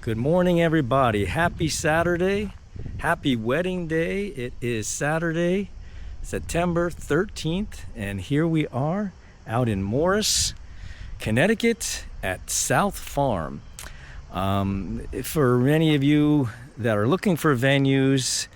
Good morning, everybody. Happy Saturday. Happy wedding day. It is Saturday, September 13th, and here we are out in Morris, Connecticut at South Farm. For many of you that are looking for venues,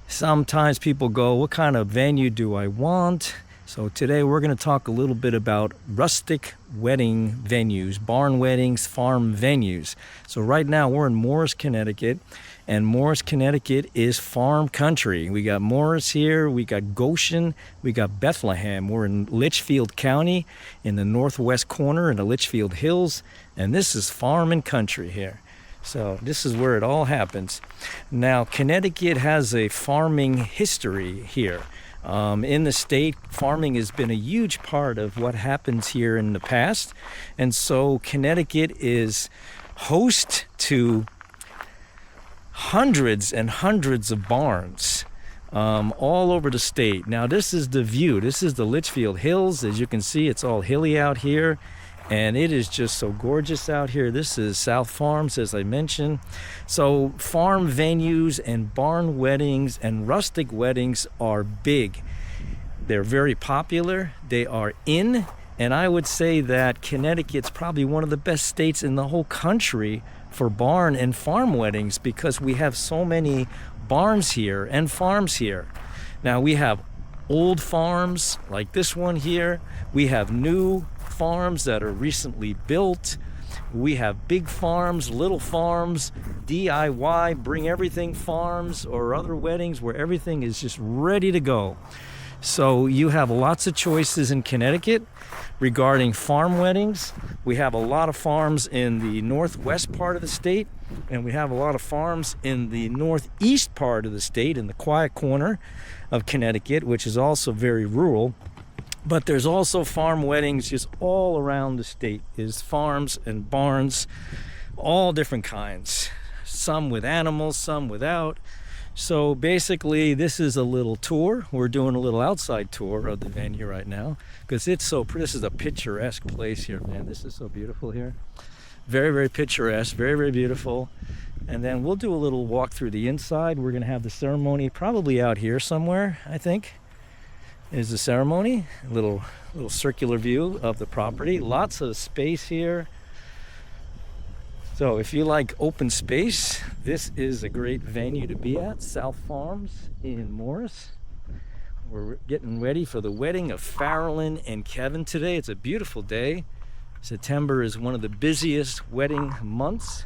sometimes people go, what kind of venue do I want? So today we're going to talk a little bit about rustic wedding venues, barn weddings, farm venues. So right now we're in Morris, Connecticut, and Morris, Connecticut is farm country. We got Morris here, we got Goshen, we got Bethlehem. We're in Litchfield County in the northwest corner in the Litchfield Hills, and this is farm and country here. So this is where it all happens. Now, Connecticut has a farming history here. In the state, farming has been a huge part of what happens here in the past. And so Connecticut is host to hundreds and hundreds of barns all over the state. Now, this is the view. This is the Litchfield Hills. As you can see, it's all hilly out here. And it is just so gorgeous out here. This is South Farms, as I mentioned. So farm venues and barn weddings and rustic weddings are big. They're very popular. They are in. And I would say that Connecticut's probably one of the best states in the whole country for barn and farm weddings because we have so many barns here and farms here. Now we have old farms like this one here. We have new farms that are recently built. We have big farms, little farms, DIY, bring everything farms or other weddings where everything is just ready to go. So you have lots of choices in Connecticut regarding farm weddings. We have a lot of farms in the northwest part of the state, and we have a lot of farms in the northeast part of the state, in the quiet corner of Connecticut, which is also very rural. But there's also farm weddings just all around the state. Is farms and barns, all different kinds. Some with animals, some without. So basically, this is a little tour. We're doing a little outside tour of the venue right now because it's so pretty. This is a picturesque place here, man. This is so beautiful here. Very, very picturesque, very, very beautiful. And then we'll do a little walk through the inside. We're going to have the ceremony probably out here somewhere, I think. Is the ceremony. A little circular view of the property. Lots of space here. So if you like open space, this is a great venue to be at. South Farms in Morris. We're getting ready for the wedding of Farrellyn and Kevin today. It's a beautiful day. September is one of the busiest wedding months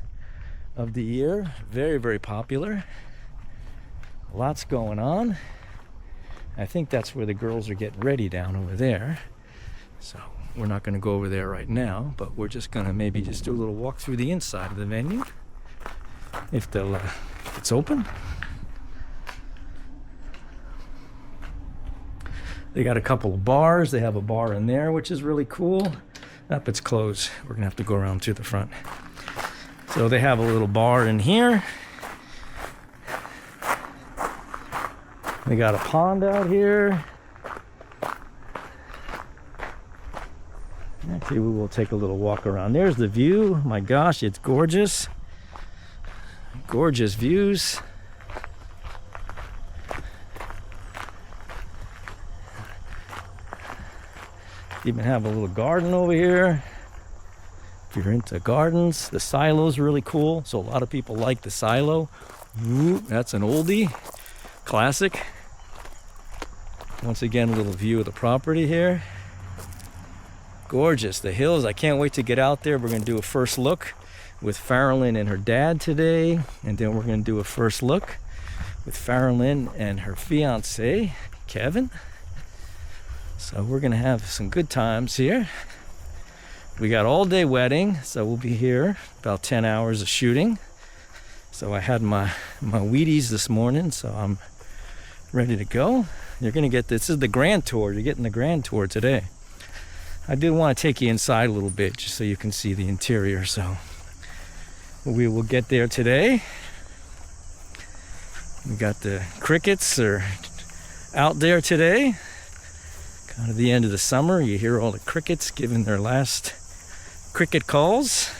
of the year. Very, very popular. Lots going on. I think that's where the girls are getting ready down over there. So we're not going to go over there right now, but we're just going to maybe just do a little walk through the inside of the venue. If it's open. They got a couple of bars. They have a bar in there, which is really cool. Up, it's closed. We're going to have to go around to the front. So they have a little bar in here. They got a pond out here. Actually, we will take a little walk around. There's the view. My gosh, it's gorgeous. Gorgeous views. Even have a little garden over here. If you're into gardens, the silo's really cool. So a lot of people like the silo. Ooh, that's an oldie. Classic. Once again, a little view of the property here. Gorgeous. The hills. I can't wait to get out there. We're going to do a first look with Farrellyn and her dad today. And then we're going to do a first look with Farrellyn and her fiance, Kevin. So we're going to have some good times here. We got all day wedding, so we'll be here about 10 hours of shooting. So I had my Wheaties this morning, so I'm ready to go. You're going to get this is the grand tour. You're getting the grand tour today. I did want to take you inside a little bit just so you can see the interior. So we will get there today. We got the crickets are out there today. Kind of the end of the summer. You hear all the crickets giving their last cricket calls.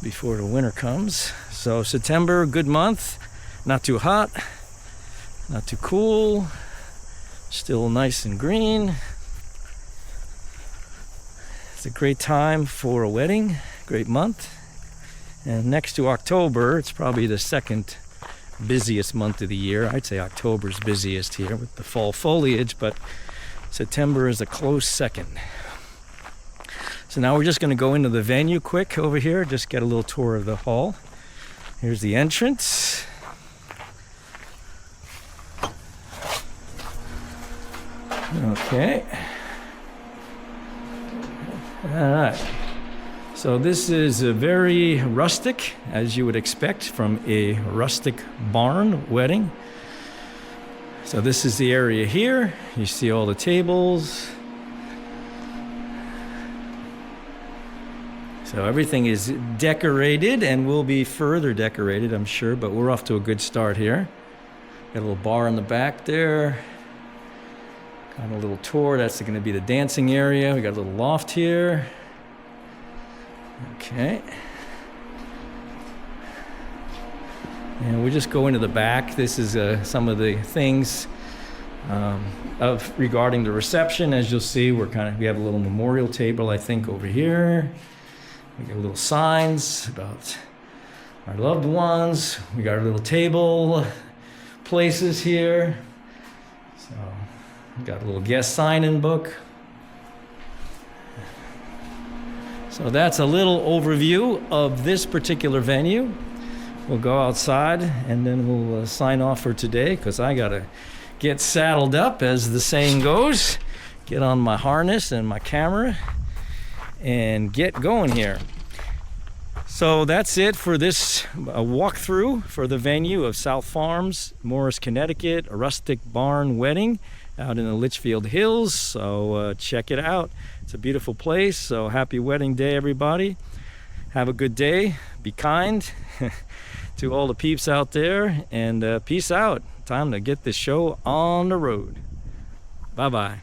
before the winter comes. So September, good month, not too hot, not too cool, still nice and green. It's a great time for a wedding, great month. And next to October, it's probably the second busiest month of the year. I'd say October's busiest here with the fall foliage, but September is a close second. So now we're just going to go into the venue quick over here, just get a little tour of the hall. Here's the entrance. Okay. All right. So this is a very rustic, as you would expect from a rustic barn wedding. So this is the area here. You see all the tables. So everything is decorated and will be further decorated, I'm sure, but we're off to a good start here. Got a little bar in the back there. Got a little tour. That's going to be the dancing area. We got a little loft here. Okay. And we just go into the back. This is some of the things regarding the reception. As you'll see, we have a little memorial table, I think, over here. We got little signs about our loved ones. We got a little table places here. So we got a little guest sign-in book. So that's a little overview of this particular venue. We'll go outside and then we'll sign off for today because I got to get saddled up, as the saying goes, get on my harness and my camera and get going here. So that's it for this walkthrough for the venue of South Farms, Morris, Connecticut, a rustic barn wedding out in the Litchfield Hills. So check it out. It's a beautiful place. So happy wedding day, everybody. Have a good day. Be kind to all the peeps out there, and peace out. Time to get this show on the road. Bye-bye.